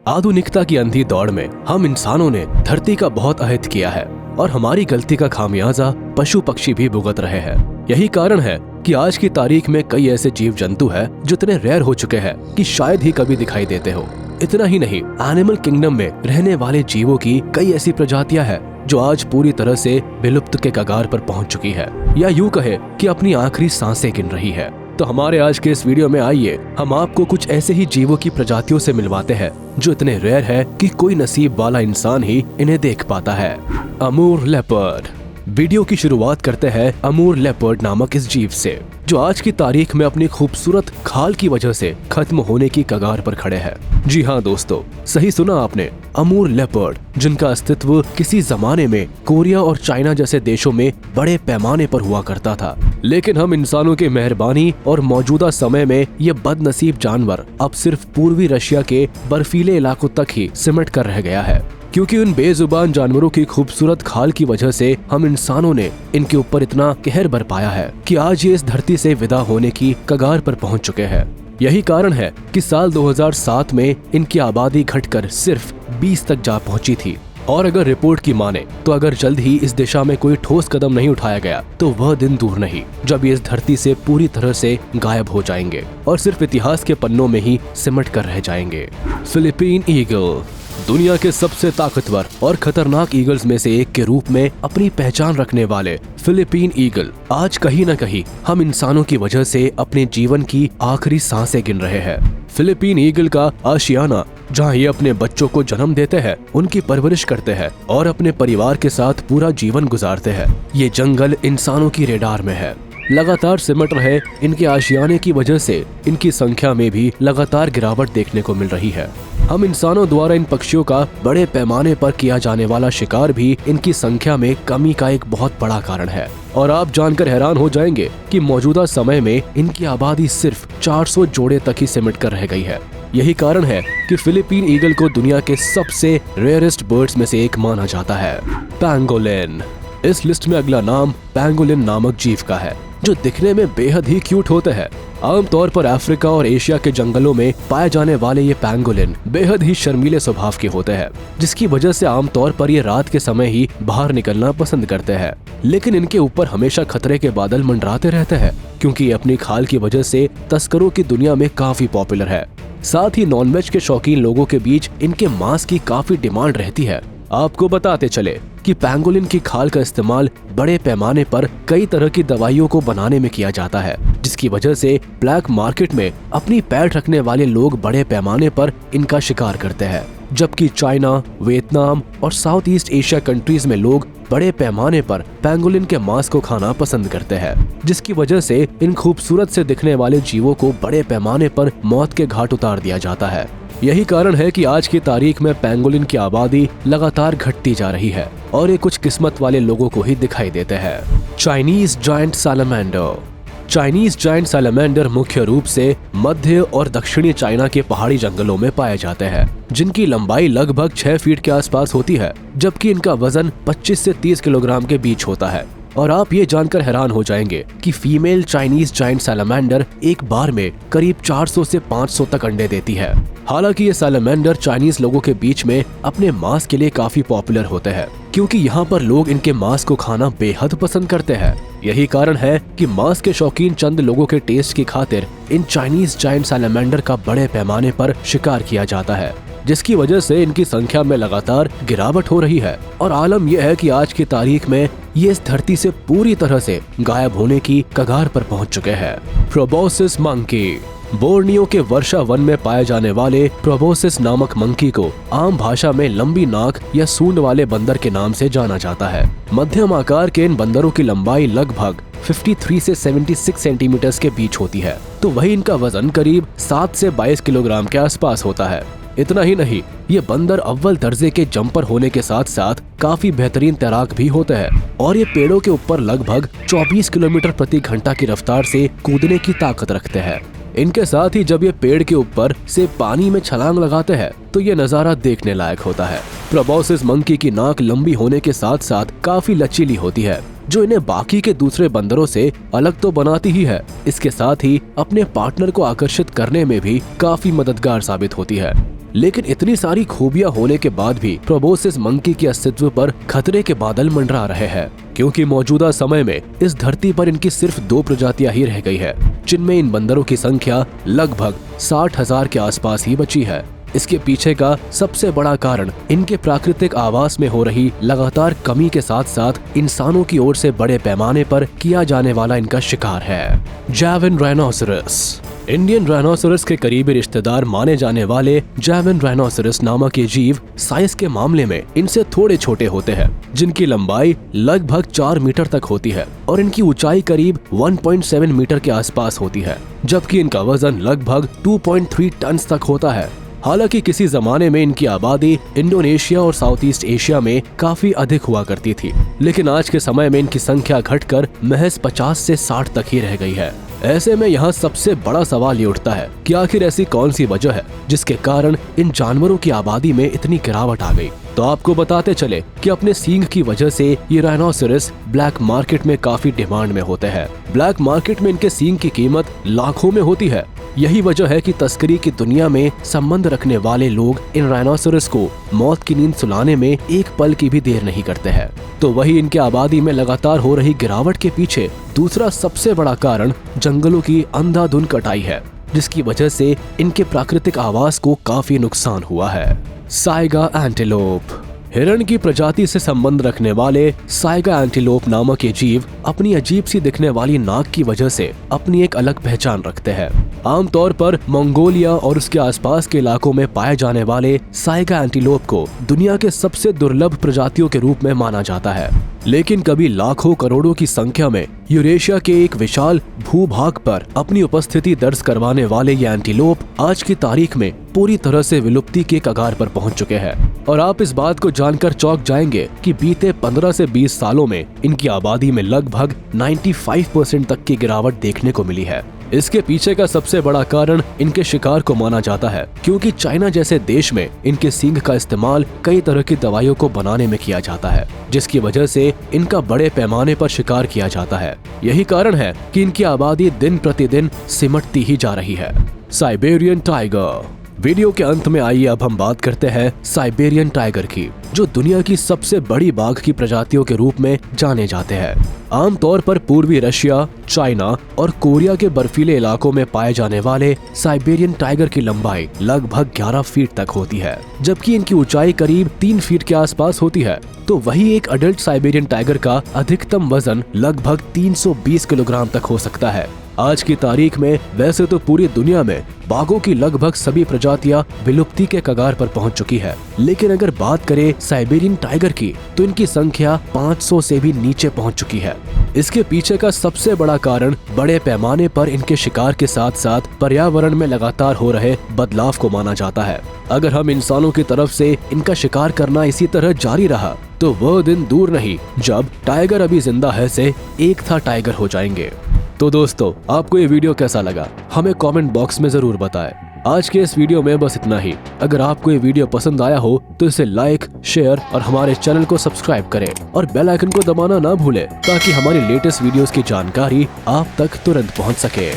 आधुनिकता की अंधी दौड़ में हम इंसानों ने धरती का बहुत अहित किया है और हमारी गलती का खामियाजा पशु पक्षी भी भुगत रहे हैं। यही कारण है कि आज की तारीख में कई ऐसे जीव जंतु हैं जो इतने रेयर हो चुके हैं कि शायद ही कभी दिखाई देते हो। इतना ही नहीं, एनिमल किंगडम में रहने वाले जीवों की कई ऐसी प्रजातियां हैं जो आज पूरी तरह से विलुप्त के कगार पर पहुंच चुकी है, या यूं कहे कि अपनी आखिरी सांसें गिन रही है। तो हमारे आज के इस वीडियो में आइए हम आपको कुछ ऐसे ही जीवों की प्रजातियों से मिलवाते हैं जो इतने रेयर है कि कोई नसीब वाला इंसान ही इन्हें देख पाता है। अमूर लेपर्ड। वीडियो की शुरुआत करते हैं अमूर लेपर्ड नामक इस जीव से, जो आज की तारीख में अपनी खूबसूरत खाल की वजह से खत्म होने की कगार पर खड़े हैं। जी हाँ दोस्तों, सही सुना आपने, अमूर लेपर्ड, जिनका अस्तित्व किसी जमाने में कोरिया और चाइना जैसे देशों में बड़े पैमाने पर हुआ करता था, लेकिन हम इंसानों की मेहरबानी और मौजूदा समय में ये बदनसीब जानवर अब सिर्फ पूर्वी रशिया के बर्फीले इलाकों तक ही सिमट कर रह गया है, क्योंकि उन बेजुबान जानवरों की खूबसूरत खाल की वजह से हम इंसानों ने इनके ऊपर इतना कहर बरपाया है कि आज ये इस धरती से विदा होने की कगार पर पहुंच चुके हैं। यही कारण है कि साल 2007 में इनकी आबादी घटकर सिर्फ 20 तक जा पहुंची थी, और अगर रिपोर्ट की माने तो अगर जल्द ही इस दिशा में कोई ठोस कदम नहीं उठाया गया तो वह दिन दूर नहीं जब ये इस धरती से पूरी तरह से गायब हो जाएंगे और सिर्फ इतिहास के पन्नों में ही सिमट कर रह जाएंगे। Philippine eagle. दुनिया के सबसे ताकतवर और खतरनाक ईगल्स में से एक के रूप में अपनी पहचान रखने वाले फिलीपीन ईगल आज कहीं न कहीं हम इंसानों की वजह से अपने जीवन की आखिरी सांसें गिन रहे हैं। फिलीपीन ईगल का आशियाना, जहाँ ये अपने बच्चों को जन्म देते हैं, उनकी परवरिश करते हैं और अपने परिवार के साथ पूरा जीवन गुजारते हैं, ये जंगल इंसानों की रेडार में है। लगातार सिमट रहे इनके आशियाने की वजह से इनकी संख्या में भी लगातार गिरावट देखने को मिल रही है। हम इंसानों द्वारा इन पक्षियों का बड़े पैमाने पर किया जाने वाला शिकार भी इनकी संख्या में कमी का एक बहुत बड़ा कारण है, और आप जानकर हैरान हो जाएंगे कि मौजूदा समय में इनकी आबादी सिर्फ 400 जोड़े तक ही सिमट कर रह गई है। यही कारण है कि फिलीपीन ईगल को दुनिया के सबसे रेयरेस्ट बर्ड्स में से एक माना जाता है। पैंगोलिन। इस लिस्ट में अगला नाम पैंगोलिन नामक जीव का है, जो दिखने में बेहद ही क्यूट होते हैं। आमतौर पर अफ्रीका और एशिया के जंगलों में पाए जाने वाले ये पैंगोलिन बेहद ही शर्मीले स्वभाव के होते हैं, जिसकी वजह से आमतौर पर ये रात के समय ही बाहर निकलना पसंद करते हैं। लेकिन इनके ऊपर हमेशा खतरे के बादल मंडराते रहते हैं, क्योंकि ये अपनी खाल की वजह से तस्करों की दुनिया में काफी पॉपुलर है। साथ ही नॉनवेज के शौकीन लोगों के बीच इनके मांस की काफी डिमांड रहती है। आपको बताते चले कि पैंगोलिन की खाल का इस्तेमाल बड़े पैमाने पर कई तरह की दवाइयों को बनाने में किया जाता है, जिसकी वजह से ब्लैक मार्केट में अपनी पैठ रखने वाले लोग बड़े पैमाने पर इनका शिकार करते हैं, जबकि चाइना, वियतनाम और साउथ ईस्ट एशिया कंट्रीज में लोग बड़े पैमाने पर पैंगोलिन के मांस को खाना पसंद करते हैं, जिसकी वजह से इन खूबसूरत से दिखने वाले जीवों को बड़े पैमाने पर मौत के घाट उतार दिया जाता है। यही कारण है कि आज की तारीख में पैंगोलिन की आबादी लगातार घटती जा रही है और ये कुछ किस्मत वाले लोगों को ही दिखाई देते हैं। Chinese giant salamander. Chinese giant salamander मुख्य रूप से मध्य और दक्षिणी चाइना के पहाड़ी जंगलों में पाए जाते हैं, जिनकी लंबाई लगभग 6 फीट के आसपास होती है, जबकि इनका वजन 25 से 30 किलोग्राम के बीच होता है। और आप ये जानकर हैरान हो जाएंगे कि फीमेल चाइनीज जायंट सैलमेंडर एक बार में करीब 400 से 500 तक अंडे देती है। हालांकि ये सैलमेंडर चाइनीज लोगों के बीच में अपने मांस के लिए काफी पॉपुलर होते हैं, क्योंकि यहाँ पर लोग इनके मांस को खाना बेहद पसंद करते हैं। यही कारण है कि मांस के शौकीन चंद लोगों के टेस्ट की खातिर इन चाइनीज जायंट सैलमेंडर का बड़े पैमाने पर शिकार किया जाता है, जिसकी वजह से इनकी संख्या में लगातार गिरावट हो रही है। और आलम यह है कि आज की तारीख में ये इस धरती से पूरी तरह से गायब होने की कगार पर पहुंच चुके हैं। Proboscis monkey. बोर्नियो के वर्षा वन में पाए जाने वाले प्रोबोसिस नामक मंकी को आम भाषा में लंबी नाक या सूंड वाले बंदर के नाम से जाना जाता है। मध्यम आकार के इन बंदरों की लंबाई लगभग 53 से 76 सेंटीमीटर के बीच होती है, तो वही इनका वजन करीब 7 से 22 किलोग्राम के आसपास होता है। इतना ही नहीं, ये बंदर अव्वल दर्जे के जंपर होने के साथ साथ काफी बेहतरीन तैराक भी होते हैं, और ये पेड़ों के ऊपर लगभग 24 किलोमीटर प्रति घंटा की रफ्तार से कूदने की ताकत रखते हैं। इनके साथ ही जब ये पेड़ के ऊपर से पानी में छलांग लगाते हैं तो ये नजारा देखने लायक होता है। प्रोबोसिस मंकी की नाक लंबी होने के साथ साथ काफी लचीली होती है, जो इन्हें बाकी के दूसरे बंदरों से अलग तो बनाती ही है, इसके साथ ही अपने पार्टनर को आकर्षित करने में भी काफी मददगार साबित होती है। लेकिन इतनी सारी खूबियां होने के बाद भी प्रोबोसिस मंकी के अस्तित्व पर खतरे के बादल मंडरा रहे हैं, क्योंकि मौजूदा समय में इस धरती पर इनकी सिर्फ 2 प्रजातियां ही रह गई है, जिनमें इन बंदरों की संख्या लगभग 60,000 के आसपास ही बची है। इसके पीछे का सबसे बड़ा कारण इनके प्राकृतिक आवास में हो रही लगातार कमी के साथ साथ इंसानों की ओर से बड़े पैमाने पर किया जाने वाला इनका शिकार है। जावेन राइनोसेरस। इंडियन राइनोसेरस के करीबी रिश्तेदार माने जाने वाले जावेन राइनोसेरस नामक ये जीव साइज के मामले में इनसे थोड़े छोटे होते हैं, जिनकी लंबाई लगभग 4 मीटर तक होती है और इनकी ऊंचाई करीब 1.7 मीटर के आसपास होती है, जबकि इनका वजन लगभग 2.3 टन तक होता है। हालांकि किसी जमाने में इनकी आबादी इंडोनेशिया और साउथ ईस्ट एशिया में काफी अधिक हुआ करती थी, लेकिन आज के समय में इनकी संख्या घटकर महज 50 से 60 तक ही रह गई है। ऐसे में यहाँ सबसे बड़ा सवाल ये उठता है कि आखिर ऐसी कौन सी वजह है जिसके कारण इन जानवरों की आबादी में इतनी गिरावट आ गई। तो आपको बताते चले कि अपने सींग की वजह से ये राइनोसेरस ब्लैक मार्केट में काफी डिमांड में होते हैं। ब्लैक मार्केट में इनके सींग की कीमत लाखों में होती है। यही वजह है कि तस्करी की दुनिया में संबंध रखने वाले लोग इन राइनोसेरस को मौत की नींद सुलाने में एक पल की भी देर नहीं करते हैं। तो वही इनके आबादी में लगातार हो रही गिरावट के पीछे दूसरा सबसे बड़ा कारण जंगलों की अंधाधुंध कटाई है, जिसकी वजह से इनके प्राकृतिक आवास को काफी नुकसान हुआ है। Saiga antelope. हिरण की प्रजाति से संबंध रखने वाले साइगा एंटीलोप नामक ये जीव अपनी अजीब सी दिखने वाली नाक की वजह से अपनी एक अलग पहचान रखते हैं। आमतौर पर मंगोलिया और उसके आसपास के इलाकों में पाए जाने वाले साइगा एंटीलोप को दुनिया के सबसे दुर्लभ प्रजातियों के रूप में माना जाता है, लेकिन कभी लाखों करोड़ों की संख्या में यूरेशिया के एक विशाल भूभाग पर अपनी उपस्थिति दर्ज करवाने वाले ये एंटीलोप आज की तारीख में पूरी तरह से विलुप्ति के कगार पर पहुंच चुके हैं। और आप इस बात को जानकर चौंक जाएंगे कि बीते 15 से 20 सालों में इनकी आबादी में लगभग 95% तक की गिरावट देखने को मिली है। इसके पीछे का सबसे बड़ा कारण इनके शिकार को माना जाता है, क्योंकि चाइना जैसे देश में इनके सींग का इस्तेमाल कई तरह की दवाइयों को बनाने में किया जाता है, जिसकी वजह से इनका बड़े पैमाने पर शिकार किया जाता है। यही कारण है कि इनकी आबादी दिन प्रतिदिन सिमटती ही जा रही है। Siberian tiger. वीडियो के अंत में आइए अब हम बात करते हैं साइबेरियन टाइगर की, जो दुनिया की सबसे बड़ी बाघ की प्रजातियों के रूप में जाने जाते हैं। आमतौर पर पूर्वी रशिया, चाइना और कोरिया के बर्फीले इलाकों में पाए जाने वाले साइबेरियन टाइगर की लंबाई लगभग 11 फीट तक होती है, जबकि इनकी ऊंचाई करीब 3 फीट के आसपास होती है। तो वही एक अडल्ट साइबेरियन टाइगर का अधिकतम वजन लगभग 320 किलोग्राम तक हो सकता है। आज की तारीख में वैसे तो पूरी दुनिया में बाघों की लगभग सभी प्रजातियां विलुप्ति के कगार पर पहुंच चुकी है, लेकिन अगर बात करें साइबेरियन टाइगर की तो इनकी संख्या 500 से भी नीचे पहुंच चुकी है। इसके पीछे का सबसे बड़ा कारण बड़े पैमाने पर इनके शिकार के साथ साथ पर्यावरण में लगातार हो रहे बदलाव को माना जाता है। अगर हम इंसानों की तरफ से इनका शिकार करना इसी तरह जारी रहा तो वह दिन दूर नहीं जब टाइगर अभी जिंदा है से एक था टाइगर हो जाएंगे। तो दोस्तों, आपको ये वीडियो कैसा लगा हमें कमेंट बॉक्स में जरूर बताएं। आज के इस वीडियो में बस इतना ही। अगर आपको ये वीडियो पसंद आया हो तो इसे लाइक, शेयर और हमारे चैनल को सब्सक्राइब करें और बेल आइकन को दबाना ना भूलें, ताकि हमारी लेटेस्ट वीडियोस की जानकारी आप तक तुरंत पहुंच सके।